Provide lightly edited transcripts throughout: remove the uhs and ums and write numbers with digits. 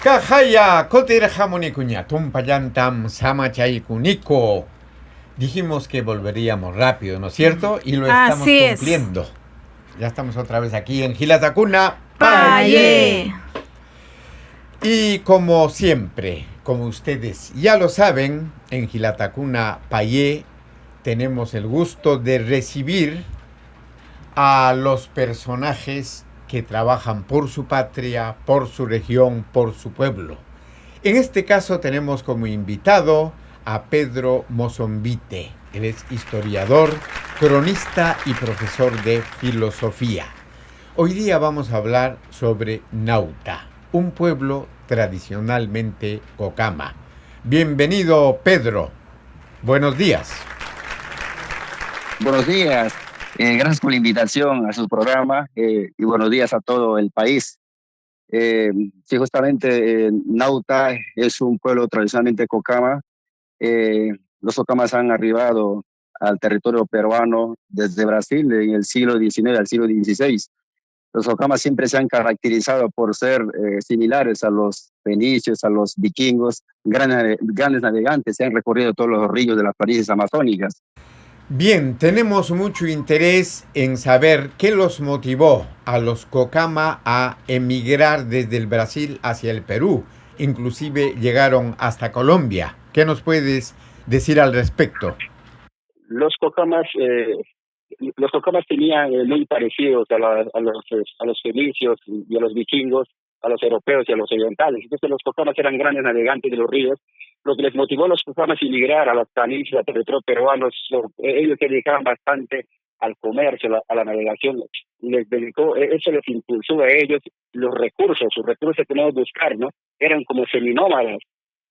Cajaya, Kotira Jamonikuña, Tumpayantam, Samachaikuniko. Dijimos que volveríamos rápido, ¿no es cierto? Y lo estamos Así cumpliendo. Ya estamos otra vez aquí en Gilatacuna Paye. Y como siempre, como ustedes ya lo saben, en Gilatacuna Paye tenemos el gusto de recibir a los personajes que trabajan por su patria, por su región, por su pueblo. En este caso tenemos como invitado a Pedro Mozombite. Él es historiador, cronista y profesor de filosofía. Hoy día vamos a hablar sobre Nauta, un pueblo tradicionalmente cocama. Bienvenido, Pedro. Buenos días. Buenos días. Gracias por la invitación a su programa y buenos días a todo el país. Sí, justamente Nauta es un pueblo tradicionalmente cocama. Los cocamas han arribado al territorio peruano desde Brasil en el siglo XIX al siglo XVI. Los cocamas siempre se han caracterizado por ser similares a los fenicios, a los vikingos, grandes navegantes, se han recorrido todos los ríos de las planicies amazónicas. Bien, tenemos mucho interés en saber qué los motivó a los cocama a emigrar desde el Brasil hacia el Perú. Inclusive llegaron hasta Colombia. ¿Qué nos puedes decir al respecto? Los cocamas, los cocamas tenían muy parecidos a los fenicios y a los vikingos, a los europeos y a los orientales. Entonces los cocamas eran grandes navegantes de los ríos. Lo que les motivó a los cocamas a emigrar a las planicies, al territorio peruano, ellos se dedicaban bastante al comercio, a la navegación. Eso les impulsó a ellos sus recursos que no buscar, ¿no? Eran como seminómadas,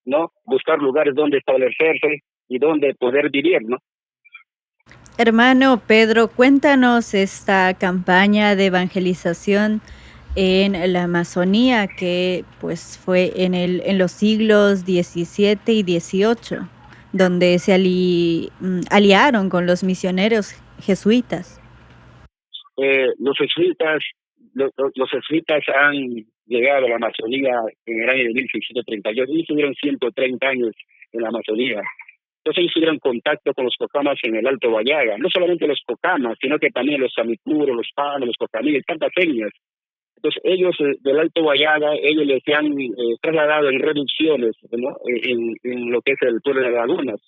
¿no? Buscar lugares donde establecerse y donde poder vivir, ¿no? Hermano Pedro, cuéntanos esta campaña de evangelización en la Amazonía que pues fue en los siglos XVII y XVIII, donde se aliaron con los misioneros jesuitas. Los jesuitas han llegado a la Amazonía en el año de 1632 y estuvieron 130 años en la Amazonía. Entonces ellos tuvieron contacto con los cocamas en el Alto Huallaga, no solamente los cocamas, sino que también los samicuros, los panos, los cocamillas, tantas etnias. Entonces ellos del Alto Huallaga, ellos les han trasladado en reducciones, ¿no? en lo que es el pueblo de Lagunas.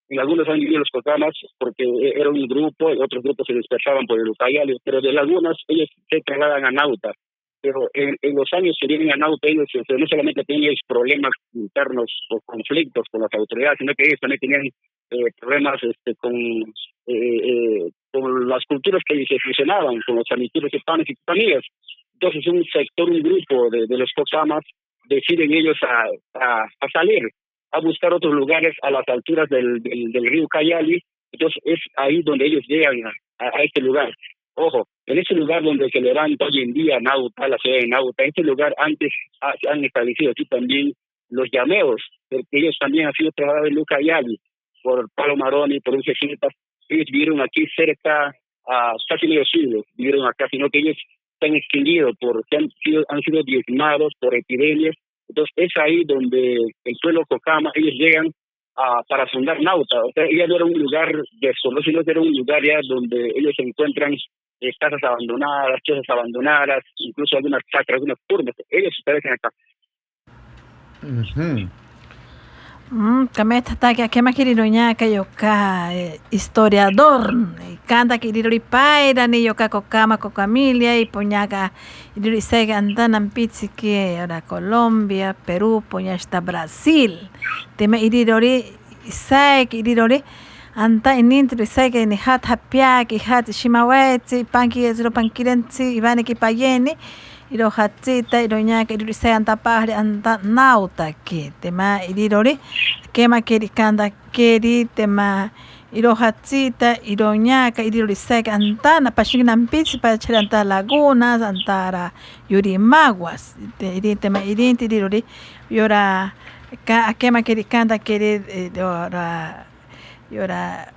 En algunos han vivido los cocamas porque era un grupo, y otros grupos se dispersaban por el Ucayali, pero de Lagunas ellos se trasladan a Nauta. Pero en los años que vienen a Nauta, ellos no solamente tenían problemas internos o conflictos con las autoridades, sino que ellos también tenían problemas con las culturas que se fusionaban, con los amitiros y panes y familias. Entonces un grupo de los cocamas deciden ellos a salir, a buscar otros lugares a las alturas del río Cayali. Entonces es ahí donde ellos llegan a este lugar. Ojo, en ese lugar donde se levanta hoy en día Nauta, la ciudad de Nauta, en ese lugar antes se han establecido aquí también los llameos, porque ellos también han sido trasladados en Lucayali por Palo Maroni, por un jesuita. Ellos vivieron aquí cerca a casi medio siglo, vivieron acá, sino que ellos se han extinguido porque han sido diezmados por epidemias. Entonces es ahí donde el pueblo cocama, ellos llegan para fundar Nauta. O sea, ya no era un lugar de solo, sino que era un lugar ya donde ellos se encuentran casas abandonadas, chozas abandonadas, incluso algunas chacras, algunas turbas. Ellos se establecen acá. Kami tataki kema kiriroña kayoka historiador kanta kirirori paira ni yoka kokama kokamilia y poñaga iriri sega andanan pizzi que ahora Colombia, Perú, poña hasta Brasil. Tema irirori sai irirori anta inintri sai que ni hat hapia ki hat shimawetsi panki ezro pankirensi ivane ki payeni iro hatsita iroña que iriri sai anta pahre anta nauta que tema irirori kema keri kanda keri tema iro hatsita iroñaka irirori sai antana pashinan pizzi para cheranta lagunas antara yurimaguas iri tema irinti irirori yora kema keri kanda keri yora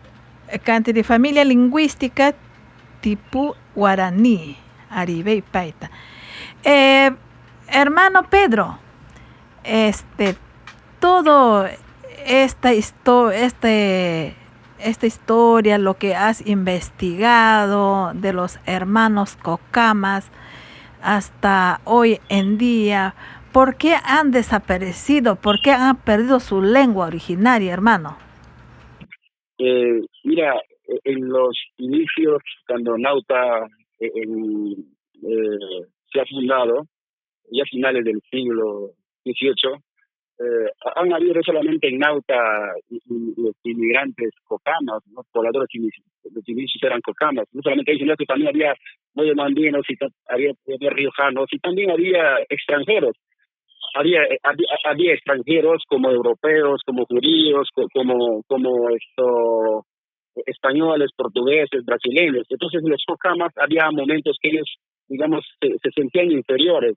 cante de familia lingüística tipo guaraní, Aribe y Paita. Hermano Pedro, este, todo esta historia, lo que has investigado de los hermanos Cocamas hasta hoy en día, ¿por qué han desaparecido? ¿Por qué han perdido su lengua originaria, hermano? Mira, en los inicios, cuando Nauta se ha fundado, ya a finales del siglo XVIII, han habido no solamente en Nauta los inmigrantes cocamas, ¿no? Pobladores los inicios eran cocamas, no solamente ellos, sino que también había moyomandinos, había riojanos, y también había extranjeros. Había extranjeros como europeos, como judíos, como españoles, portugueses, brasileños. Entonces, los cocamas había momentos que ellos, digamos, se sentían inferiores.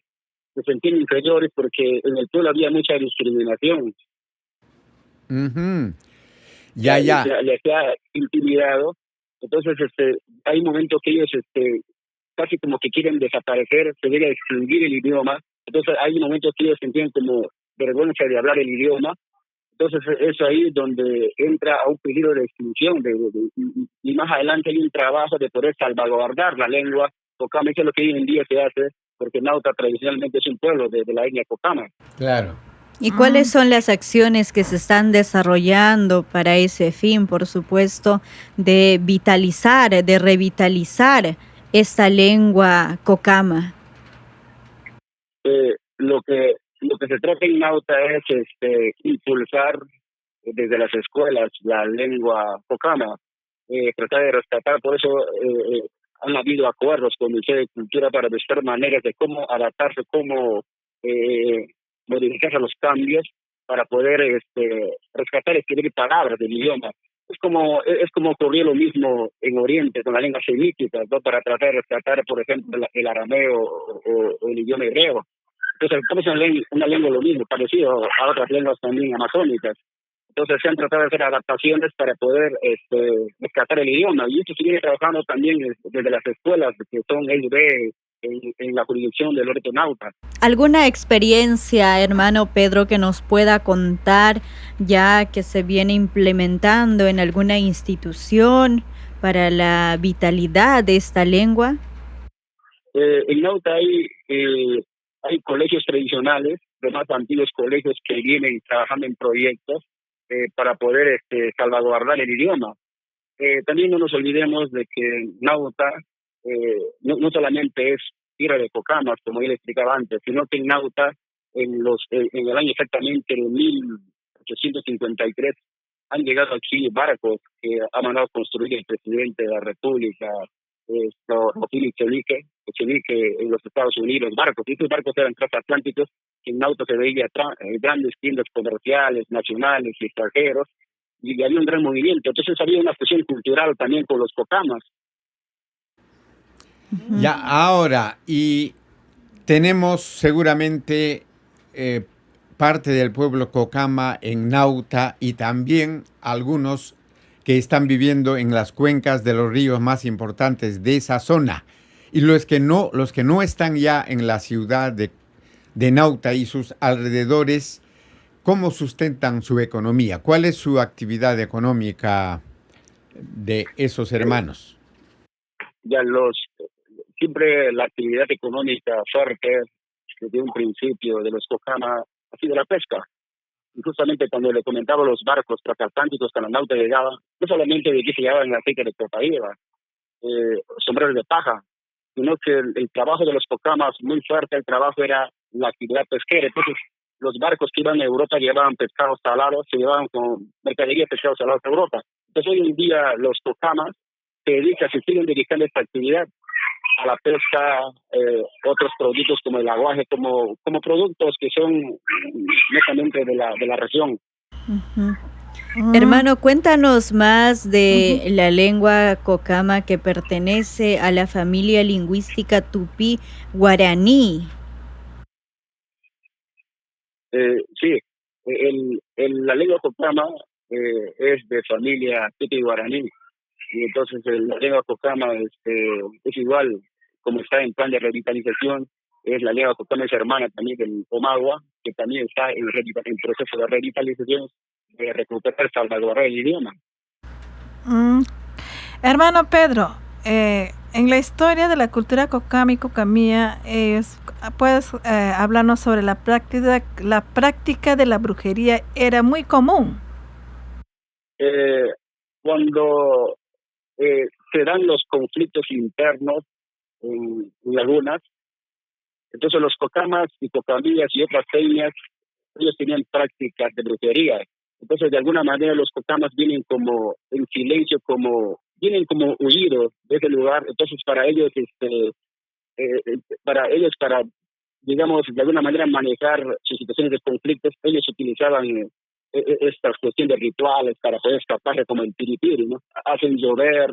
Se sentían inferiores porque en el pueblo había mucha discriminación. Ujú. Ya, ya. Les ha intimidado. Entonces, hay momentos que ellos casi como que quieren desaparecer, se debe extinguir el idioma. Entonces, hay momentos que ellos sentían como vergüenza de hablar el idioma. Entonces, es ahí donde entra a un peligro de extinción. Y más adelante hay un trabajo de poder salvaguardar la lengua Cocama. Eso es lo que hoy en día se hace, porque Nauta tradicionalmente es un pueblo de la etnia Cocama. Claro. ¿Y cuáles son las acciones que se están desarrollando para ese fin, por supuesto, de vitalizar, de revitalizar esta lengua Cocama? Lo que se trata en Nauta es impulsar desde las escuelas la lengua Cocama, tratar de rescatar. Por eso han habido acuerdos con el Ministerio de Cultura para buscar maneras de cómo adaptarse, cómo eh, modificarse a los cambios para poder rescatar, escribir palabras del idioma. Es como ocurrió lo mismo en Oriente con la lengua semítica, ¿no? Para tratar de rescatar, por ejemplo, el arameo o el idioma hebreo. Entonces, estamos en una lengua lo mismo, parecido a otras lenguas también amazónicas. Entonces, se han tratado de hacer adaptaciones para poder rescatar el idioma. Y esto se viene trabajando también desde las escuelas que son EIB en la jurisdicción de Loreto Nauta. ¿Alguna experiencia, hermano Pedro, que nos pueda contar ya que se viene implementando en alguna institución para la vitalidad de esta lengua? En Nauta hay colegios tradicionales, los más antiguos colegios que vienen trabajando en proyectos para poder salvaguardar el idioma. También no nos olvidemos de que Nauta no solamente es tierra de Cocamas, como yo le explicaba antes, sino que en Nauta, en el año exactamente de 1853, han llegado aquí barcos que ha mandado construir el presidente de la República, Rufino Echenique, en los Estados Unidos, barcos. Y estos barcos eran transatlánticos, que en Nauta se veía grandes tiendas comerciales, nacionales y extranjeros, y había un gran movimiento. Entonces había una fusión cultural también con los cocamas. Ya, ahora, y tenemos seguramente parte del pueblo Cocama en Nauta y también algunos que están viviendo en las cuencas de los ríos más importantes de esa zona. Y los que no están ya en la ciudad de Nauta y sus alrededores, ¿cómo sustentan su economía? ¿Cuál es su actividad económica de esos hermanos? Ya siempre la actividad económica fuerte desde un principio de los Cocama ha sido la pesca. Y justamente cuando le comentaba los barcos transatlánticos que la Nauta llegaba, no solamente de aquí se llevaban el aceite de copaíba, sombreros de paja, sino que el trabajo de los Cocamas muy fuerte, el trabajo era la actividad pesquera. Entonces, los barcos que iban a Europa llevaban pescados salados, se llevaban con mercadería de pescados salados a Europa. Entonces, hoy en día los Cocamas se siguen dedicando a esta actividad, a la pesca, otros productos como el aguaje, como productos que son netamente de la región. Ujú. Hermano, cuéntanos más de la lengua Cocama que pertenece a la familia lingüística tupí guaraní. Sí, la lengua Cocama es de familia tupi guaraní, y entonces la lengua Cocama es igual, como está en plan de revitalización, es la lengua Cocama, es hermana también del Omagua, que también está en proceso de revitalización, de recuperar, salvaguardar el idioma. Mm. Hermano Pedro, en la historia de la cultura cocama y cocamía, ¿puedes hablarnos sobre la práctica de la brujería? Era muy común. Eh, Cuando se dan los conflictos internos en lagunas, entonces los cocamas y cocamillas y otras etnias, ellos tenían prácticas de brujería. Entonces, de alguna manera, los cocamas vienen como en silencio, vienen como huidos de ese lugar. Entonces, para ellos, para, digamos, de alguna manera manejar sus situaciones de conflictos, ellos utilizaban esta cuestión de rituales para poder escapar, como el piripiri, ¿no? Hacen llover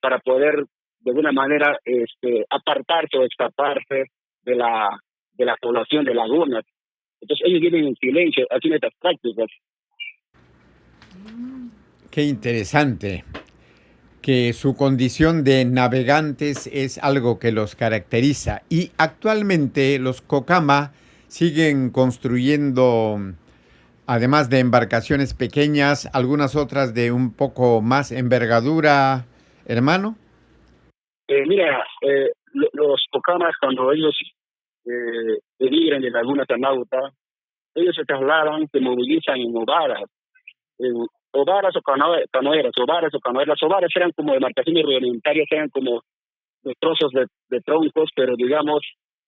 para poder, de alguna manera, apartarse o escaparse de la población de lagunas. Entonces ellos viven en silencio, haciendo estas prácticas. Qué interesante que su condición de navegantes es algo que los caracteriza. Y actualmente los cocama siguen construyendo, además de embarcaciones pequeñas, algunas otras de un poco más envergadura, hermano. Mira, los cocamas, cuando ellos emigran de Laguna Tanauta, ellos se trasladan, se movilizan en ovaras, ovaras o canoeras. Las ovaras eran como embarcaciones rudimentarias, eran como de trozos de troncos, pero digamos,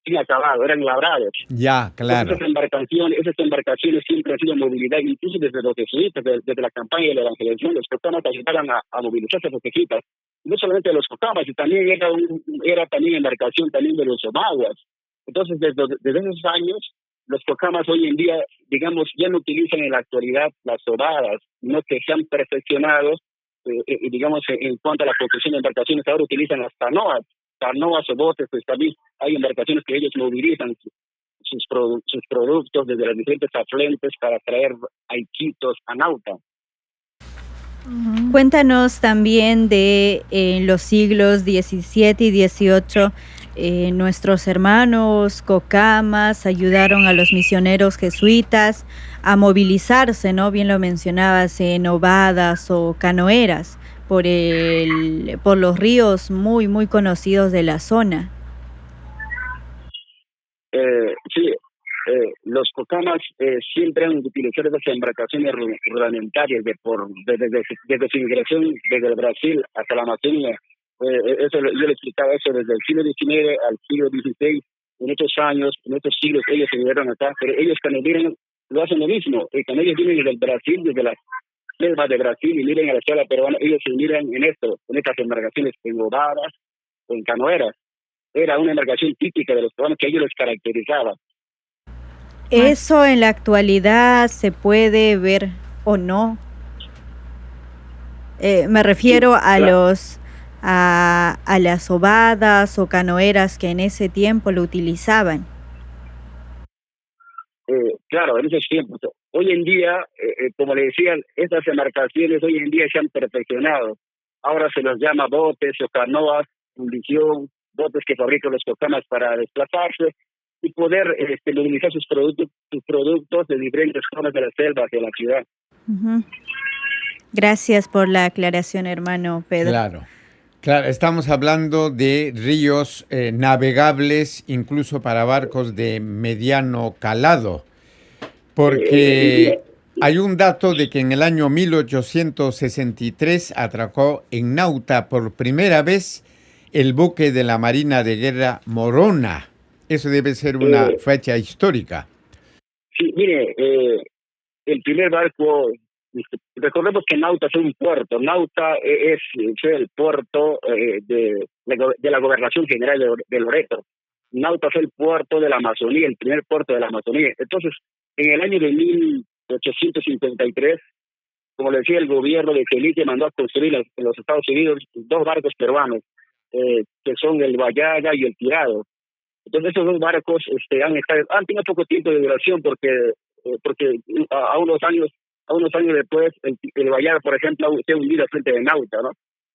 sin acabado, eran labrados. Ya, claro. Esas embarcaciones siempre han sido movilidad, incluso desde los jesuitas, desde la campaña de la evangelización, los cocamas ayudaban a movilizarse a los jesuitas. No solamente de los cocamas, y también era también embarcación también de los omaguas. Entonces, desde esos años, los cocamas hoy en día, digamos, ya no utilizan en la actualidad las ovadas, sino que se han perfeccionado, digamos, en cuanto a la construcción de embarcaciones, ahora utilizan las canoas o botes. Pues también hay embarcaciones que ellos movilizan sus productos desde las diferentes afluentes para traer a Iquitos, a Nauta. Cuéntanos también de los siglos XVII y XVIII. Nuestros hermanos cocamas ayudaron a los misioneros jesuitas a movilizarse, ¿no? Bien lo mencionabas, en ovadas o canoeras por los ríos muy, muy conocidos de la zona. Sí, los cocamas siempre han utilizado esas embarcaciones rudimentarias desde su migración desde el Brasil hasta la Amazonía. Yo le explicaba eso desde el siglo XIX al siglo XVI. En estos años, en estos siglos, ellos se vinieron acá, pero ellos cuando vienen lo hacen lo mismo. Cuando ellos vienen desde el Brasil, desde las selvas de Brasil, y miren a la selva peruana, ellos se miran en estas embarcaciones en ovadas o en canoeras. Era una embarcación típica de los peruanos que ellos les caracterizaba. ¿Eso en la actualidad se puede ver o no? Me refiero Sí, a claro. a las ovadas o canoeras que en ese tiempo lo utilizaban. Claro, en esos tiempos. Hoy en día, como le decía, estas embarcaciones hoy en día se han perfeccionado. Ahora se los llama botes o canoas, fundición, botes que fabrican los cocamas para desplazarse y poder movilizar sus productos de diferentes zonas de la selva hacia la ciudad. Ujú. Gracias por la aclaración, hermano Pedro. Claro. Claro, estamos hablando de ríos navegables incluso para barcos de mediano calado, porque hay un dato de que en el año 1863 atracó en Nauta por primera vez el buque de la Marina de Guerra Morona. Eso debe ser una Eh, fecha histórica. sí, mire, el primer barco, recordemos que Nauta es un puerto. Nauta fue el puerto de la Gobernación General de Loreto. Nauta fue el puerto de la Amazonía, el primer puerto de la Amazonía. Entonces, en el año de 1853, como le decía, el gobierno de Felipe mandó a construir en los Estados Unidos dos barcos peruanos, que son el Bayaga y el Tirado. Entonces esos dos barcos han tenido poco tiempo de duración porque a unos años después el Vallar, por ejemplo, se ha hundido al frente de Nauta, ¿no?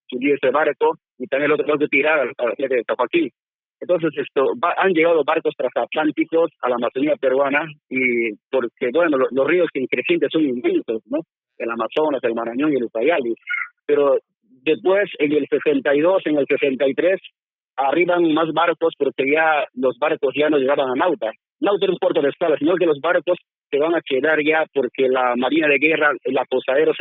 Se hundió ese barco y también el otro barco tirado al frente de Tapaquí. Entonces, han llegado barcos transatlánticos a la Amazonía peruana y porque, bueno, los ríos crecientes son inmensos, ¿no? El Amazonas, el Marañón y el Ucayali. Pero después, en el 62, en el 63, arriban más barcos porque ya los barcos ya no llegaban a Nauta. Nauta era un puerto de escala, sino que los barcos se van a quedar ya porque la Marina de Guerra, la posadera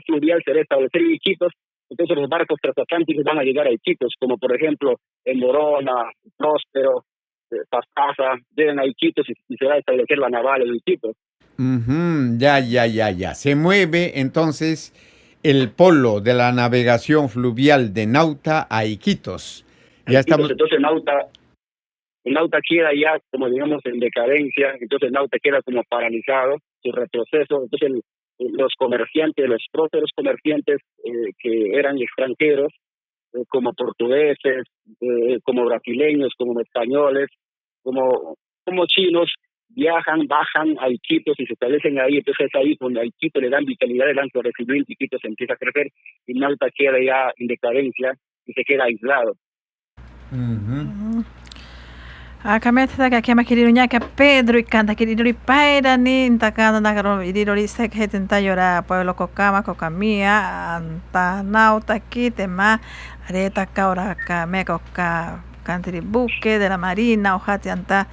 fluvial se va a establecer en Iquitos. Entonces los barcos transatlánticos van a llegar a Iquitos, como por ejemplo en Morona, Próspero, Pastaza, llegan a Iquitos y se va a establecer la naval en Iquitos. Ya. Se mueve entonces el polo de la navegación fluvial de Nauta a Iquitos. Ya estamos. Entonces Nauta queda ya, como digamos, en decadencia, entonces Nauta queda como paralizado, su retroceso. Entonces los comerciantes, los prósperos comerciantes que eran extranjeros, como portugueses, como brasileños, como españoles, como chinos, viajan, bajan a Iquitos y se establecen ahí. Entonces es ahí donde a Iquitos le dan vitalidad, le dan florecimiento, Iquitos se empieza a crecer y Nauta queda ya en decadencia y se queda aislado. Akameta que aquí me querido que Pedro y canta querido y paira ni intacando na caro y se que tenta llorar pueblo cocama cocamía anta nauta aquí tema areta caura ca me coca cantiri buque de la marina ojati anta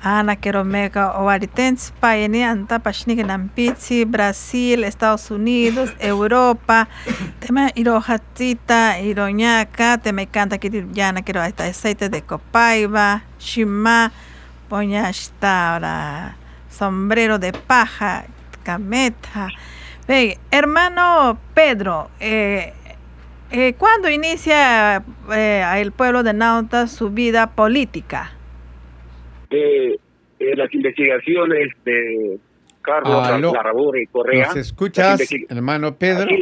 ana quiero mega o aritens paeni anta pashnik nampitsi Brasil, Estados Unidos, Europa tema irojatita iroñaca tema canta que yana quiero esta aceite de copaiba shima poña esta sombrero de paja cameta. Ve, hermano Pedro, ¿cuándo inicia el pueblo de Nauta su vida política? Las investigaciones de Carlos Larrabure y Correa. ¿Nos escuchas, hermano Pedro? Sí,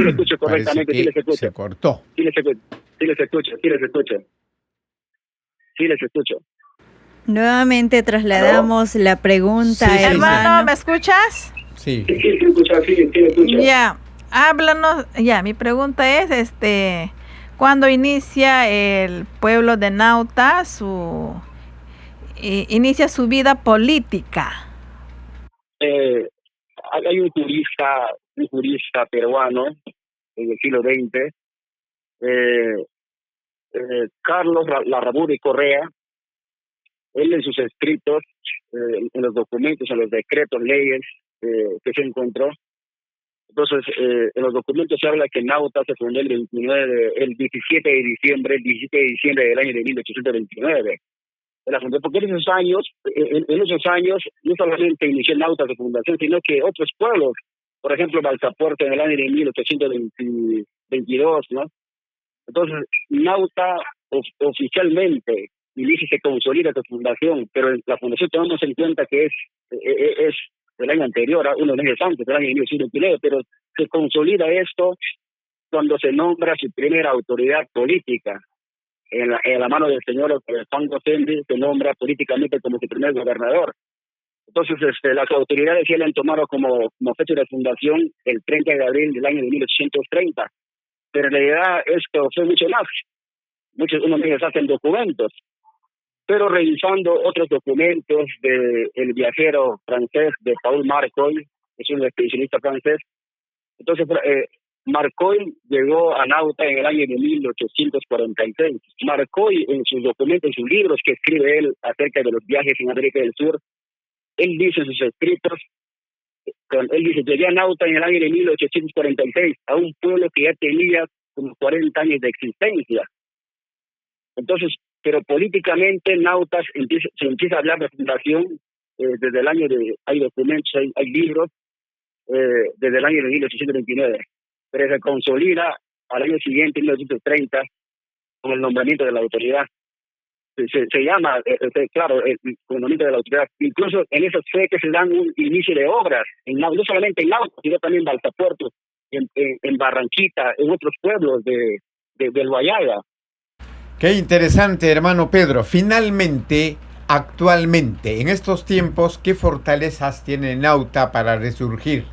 le escucho correctamente, sí les escucho. Se cortó. Sí les escucho. Nuevamente trasladamos la pregunta. Sí, hermano, ¿me escuchas? Sí. Sí, le escucho. Ya, háblanos. Ya, mi pregunta es, ¿cuándo inicia el pueblo de Nauta inicia su vida política? Hay un jurista peruano en el siglo XX, Carlos Larrabure y Correa. Él en sus escritos, en los documentos, en los decretos, leyes que se encontró. Entonces, en los documentos se habla que Nauta se fundó el 17 de diciembre del año de 1829. La fundó porque en esos años no solamente inició Nauta su fundación, sino que otros pueblos, por ejemplo, Balsaporte en el año de 1822, ¿no? Entonces, Nauta oficialmente inicia y se consolida su fundación, pero la fundación tomamos en cuenta que es del año anterior, unos años antes, del año 1929, pero se consolida esto cuando se nombra su primera autoridad política. En la mano del señor Juan Gosendi se nombra políticamente como su primer gobernador. Entonces, las autoridades ya le han tomado como fecha de fundación el 30 de abril del año de 1830. Pero en realidad esto fue mucho más. Unos meses hacen documentos. Pero revisando otros documentos del viajero francés, de Paul Marcoy, es un expedicionista francés. Entonces, Marcoy llegó a Nauta en el año de 1846. Marcoy, en sus documentos, en sus libros que escribe él acerca de los viajes en América del Sur, él dice en sus escritos, llegué a Nauta en el año de 1846, a un pueblo que ya tenía como 40 años de existencia. Entonces, pero políticamente Nauta se empieza a hablar de fundación desde el año hay documentos, hay libros, desde el año de 1829. Pero se consolida al año siguiente, 1930, con el nombramiento de la autoridad. Se llama, claro, el nombramiento de la autoridad. Incluso en esas fechas se dan un inicio de obras, no solamente en Nauta, sino también en Balsapuerto, en Barranquita, en otros pueblos del Guayaba. Qué interesante, hermano Pedro. Finalmente, actualmente, en estos tiempos, ¿qué fortalezas tiene Nauta para resurgir?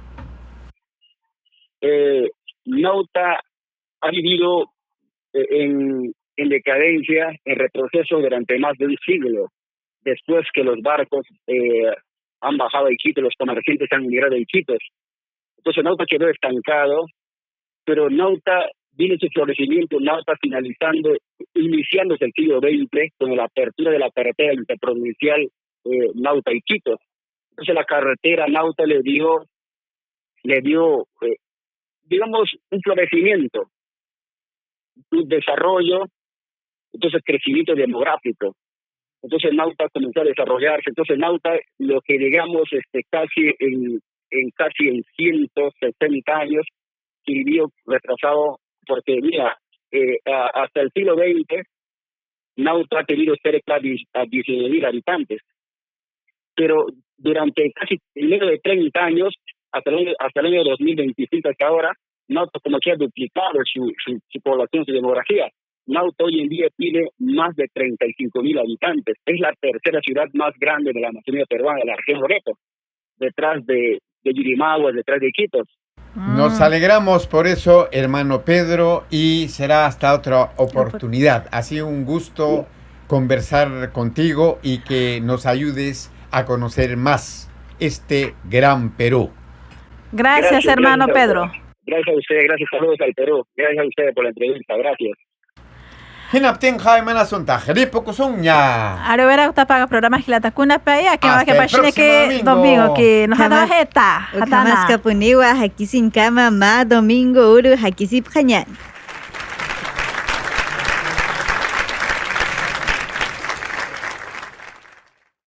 Nauta ha vivido en en decadencia, en retroceso durante más de un siglo, después que los barcos han bajado a Iquitos, los comerciantes han migrado a Iquitos. Entonces Nauta quedó estancado, pero Nauta viene su florecimiento, Nauta iniciándose el siglo XX con la apertura de la carretera interprovincial Nauta-Iquitos. Entonces la carretera Nauta le dio digamos, un florecimiento, un desarrollo, entonces crecimiento demográfico. Entonces Nauta comenzó a desarrollarse. Entonces Nauta, lo que digamos casi en 160 años, vivió retrasado, porque mira, hasta el siglo XX, Nauta ha tenido cerca de 19.000 habitantes. Pero durante casi menos de 30 años, hasta el año 2025 hasta ahora, Nauta como que ha duplicado su población, su demografía. Nauta hoy en día tiene más de 35.000 habitantes. Es la tercera ciudad más grande de la Amazonía peruana, de la región Loreto, detrás de Yurimaguas, detrás de Iquitos. Nos alegramos por eso, hermano Pedro, y será hasta otra oportunidad. Ha sido un gusto conversar contigo y que nos ayudes a conocer más este gran Perú. Gracias, hermano Pedro. Gracias a usted, gracias, saludos al Perú. Gracias a usted por la entrevista, gracias. Hinapten Jaime Asunta, Jeripo Kusunya. Ahora verá usted paga programa Gilatacuna Paya, que va a que Hasta el que próximo domingo que nos Jamás- ha dado jeta. Jamás kapuniwa, hakisin kama ma domingo uru hakisip kanyan.